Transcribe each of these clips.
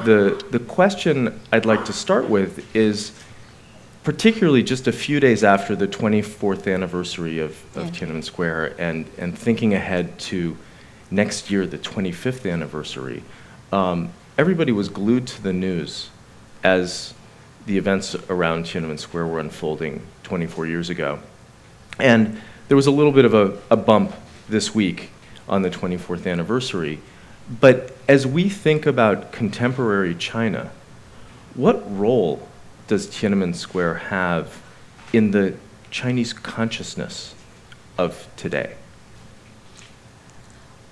the question I'd like to start with is, particularly just a few days after the 24th anniversary of Tiananmen Square, and thinking ahead to next year, the 25th anniversary, everybody was glued to the news as the events around Tiananmen Square were unfolding 24 years ago. And there was a little bit of a bump this week on the 24th anniversary. But as we think about contemporary China, what role does Tiananmen Square have in the Chinese consciousness of today?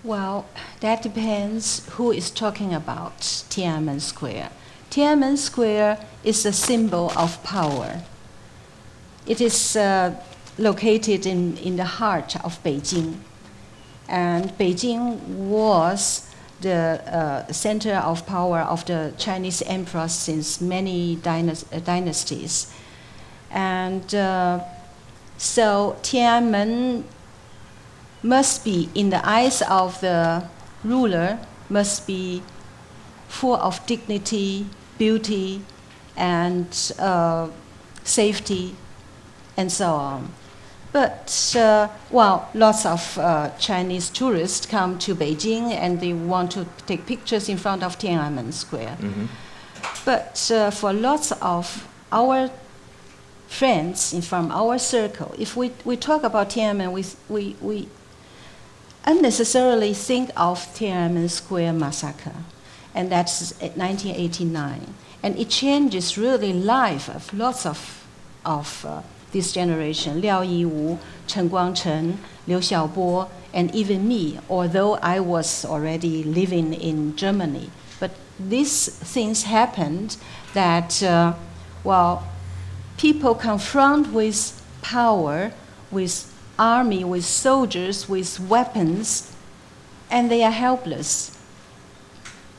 Well, that depends who is talking about Tiananmen Square. Tiananmen Square is a symbol of power. It is located in the heart of Beijing. And Beijing was the center of power of the Chinese emperor since many dynasties. And so Tiananmen must be, in the eyes of the ruler, must be full of dignity, beauty, and safety, and so on. But, lots of Chinese tourists come to Beijing and they want to take pictures in front of Tiananmen Square. Mm-hmm. But for lots of our friends from our circle, if we talk about Tiananmen, we unnecessarily think of Tiananmen Square massacre, and that's 1989. And it changes really life of lots of this generation, Liao Yiwu, Chen Guangcheng, Liu Xiaobo, and even me, although I was already living in Germany. But these things happened that, people confront with power, with army, with soldiers, with weapons, and they are helpless.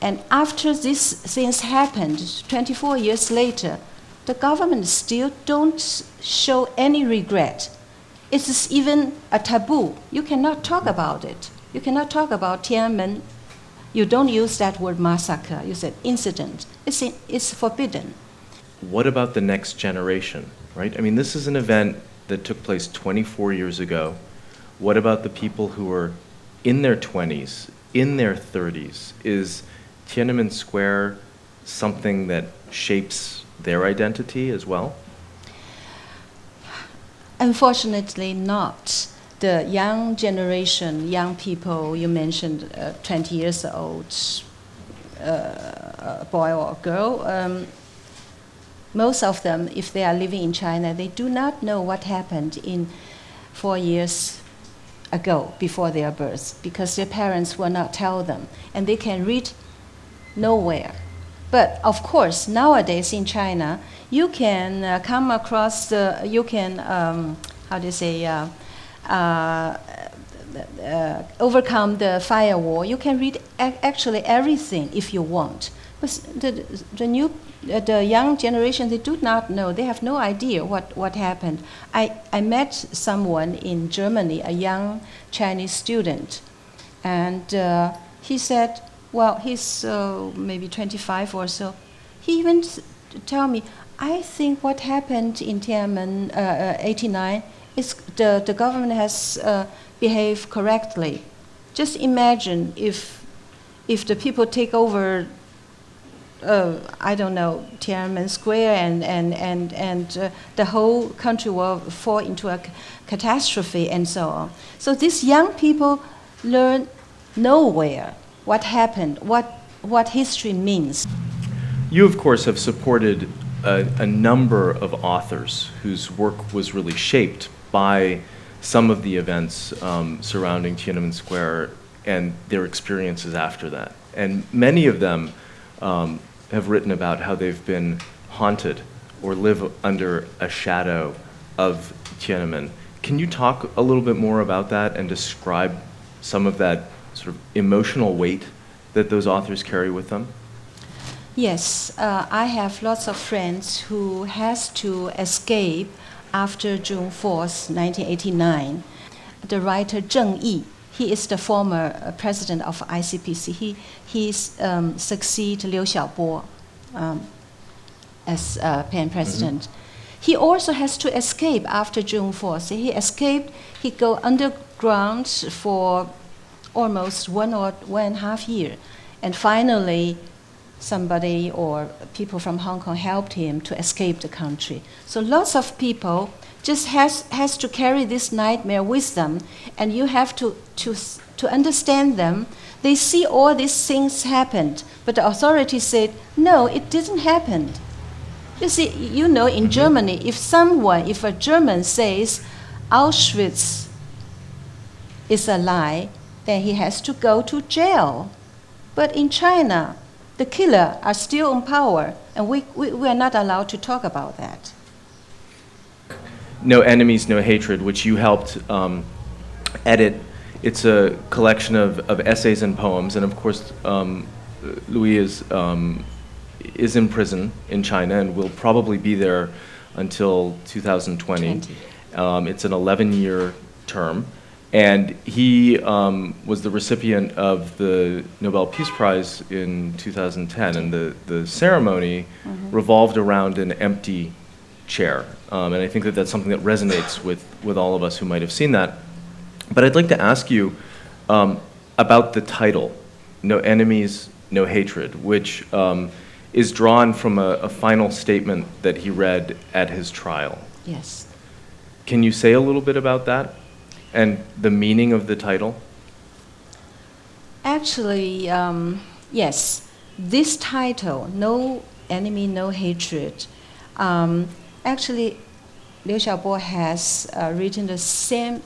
And after these things happened, 24 years later, the government still don't show any regret. It is even a taboo. You cannot talk about it. You cannot talk about Tiananmen. You don't use that word massacre. You said incident. It's forbidden. What about the next generation, right? I mean, this is an event that took place 24 years ago. What about the people who are in their 20s, in their 30s? Is Tiananmen Square something that shapes their identity as well? Unfortunately not. The young generation, young people, you mentioned 20 years old boy or girl, most of them, if they are living in China, they do not know what happened in 4 years ago, before their birth, because their parents will not tell them, and they can read nowhere. But of course, nowadays in China, you can come across overcome the firewall. You can read actually everything if you want. But the young generation, they do not know. They have no idea what happened. I met someone in Germany, a young Chinese student, and he said, well, he's maybe 25 or so. He even told me, I think what happened in Tiananmen 89 is the government has behaved correctly. Just imagine if the people take over, Tiananmen Square and the whole country will fall into a catastrophe and so on. So these young people learn nowhere what happened, what history means. You, of course, have supported a number of authors whose work was really shaped by some of the events surrounding Tiananmen Square and their experiences after that. And many of them have written about how they've been haunted or live under a shadow of Tiananmen. Can you talk a little bit more about that and describe some of that sort of emotional weight that those authors carry with them? Yes, I have lots of friends who has to escape after June 4th, 1989. The writer Zheng Yi, He is the former president of ICPC. He succeed Liu Xiaobo as PAN president. He also has to escape after June 4th. He escaped. He go underground for almost 1.5 years, and finally, somebody or people from Hong Kong helped him to escape the country. So lots of people just has to carry this nightmare with them, and you have to understand them. They see all these things happened, but the authorities said, no, it didn't happen. You see, in Germany, if a German says Auschwitz is a lie, then he has to go to jail. But in China, the killer are still in power, and we are not allowed to talk about that. No Enemies, No Hatred, which you helped edit. It's a collection of essays and poems, and of course, Louis is in prison in China and will probably be there until 2020. It's an 11-year term, and he was the recipient of the Nobel Peace Prize in 2010, and the ceremony revolved around an empty chair. And I think that that's something that resonates with all of us who might have seen that. But I'd like to ask you about the title, No Enemies, No Hatred, which is drawn from a final statement that he read at his trial. Yes. Can you say a little bit about that and the meaning of the title? Actually, yes. This title, No Enemy, No Hatred, actually, Liu Xiaobo has written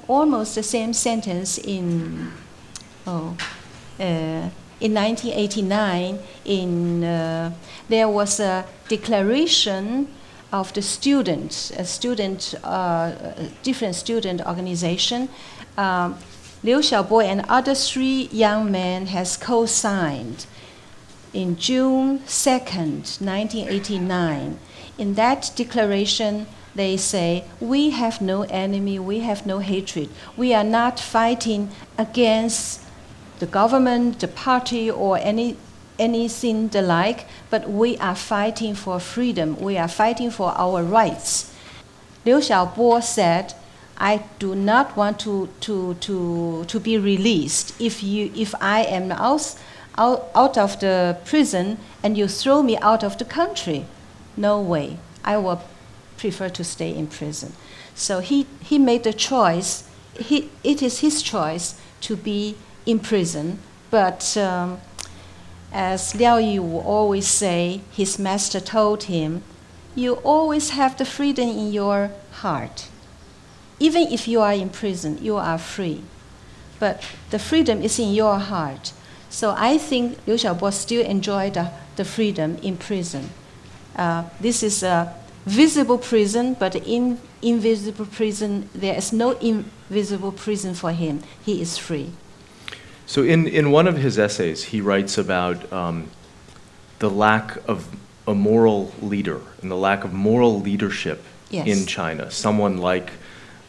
almost the same sentence in 1989. There was a declaration of the different student organization. Liu Xiaobo and other 3 young men has co-signed in June 2nd, 1989. In that declaration, they say, we have no enemy, we have no hatred. We are not fighting against the government, the party, or anything the like, but we are fighting for freedom. We are fighting for our rights. Liu Xiaobo said, I do not want to be released. If I am out of the prison and you throw me out of the country, no way. I will prefer to stay in prison. So he made the choice. It is his choice to be in prison. But as Liao Yu will always say, his master told him, you always have the freedom in your heart. Even if you are in prison, you are free. But the freedom is in your heart. So I think Liu Xiaobo still enjoyed the freedom in prison. This is a visible prison, but in invisible prison, there is no invisible prison for him. He is free. So in one of his essays, he writes about the lack of a moral leader and the lack of moral leadership in China. Someone like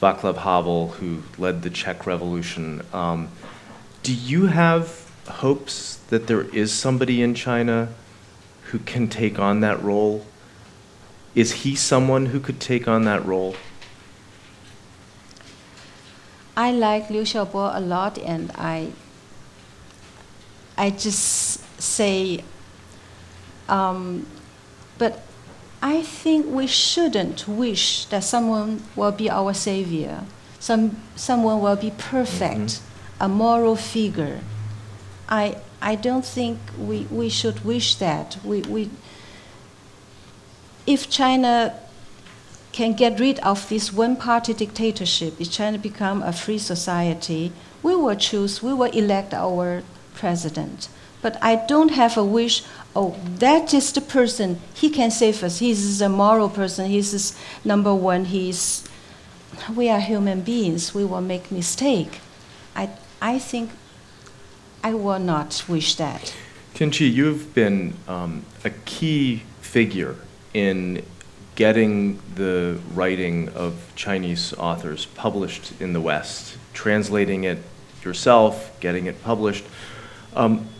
Václav Havel, who led the Czech Revolution. Do you have hopes that there is somebody in China who can take on that role? Is he someone who could take on that role? I like Liu Xiaobo a lot, and I just say, but I think we shouldn't wish that someone will be our savior, someone will be perfect, a moral figure. I don't think we should wish that. If China can get rid of this one-party dictatorship, if China become a free society, we will elect our president. But I don't have a wish, that is the person, he can save us, he's a moral person, he's number one, we are human beings, we will make mistake. I think I will not wish that. Tienchi, you've been a key figure in getting the writing of Chinese authors published in the West, translating it yourself, getting it published.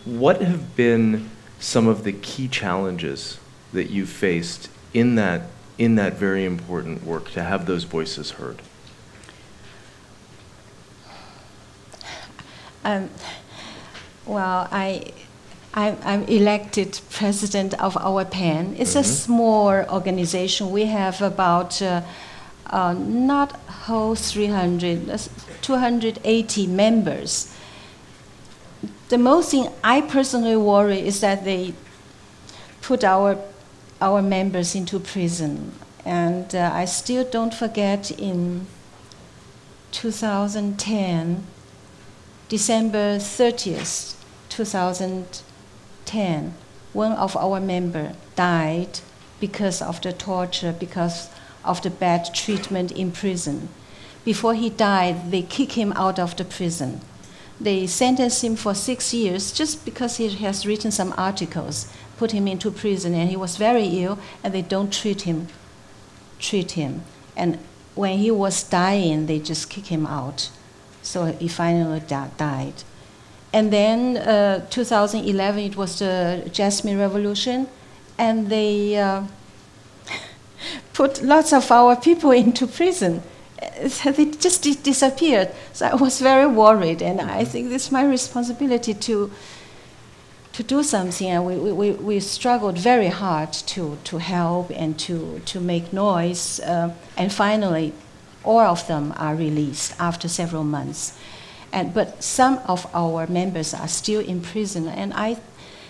What have been some of the key challenges that you've faced in that very important work to have those voices heard? Well, I'm elected president of our PAN. It's a small organization. We have about not whole 300, 280 members. The most thing I personally worry is that they put our members into prison. And I still don't forget in 2010, December 30th, 2010, one of our members died because of the torture, because of the bad treatment in prison. Before he died, they kicked him out of the prison. They sentenced him for 6 years just because he has written some articles, put him into prison, and he was very ill, and they don't treat him. And when he was dying, they just kicked him out. So he finally died. And then 2011, it was the Jasmine Revolution, and they put lots of our people into prison. They just disappeared. So I was very worried, and I think it's my responsibility to do something. And we struggled very hard to help and to make noise. And finally, all of them are released after several months. But some of our members are still in prison. And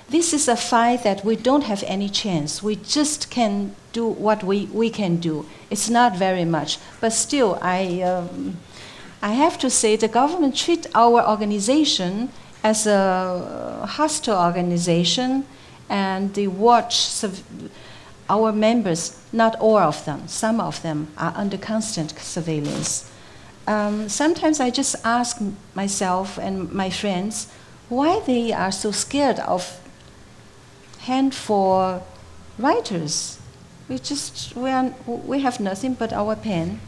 this is a fight that we don't have any chance. We just can do what we can do. It's not very much. But still, I have to say the government treat our organization as a hostile organization, and they watch our members, not all of them, some of them are under constant surveillance. Sometimes I just ask myself and my friends why they are so scared of handful writers. We have nothing but our pen.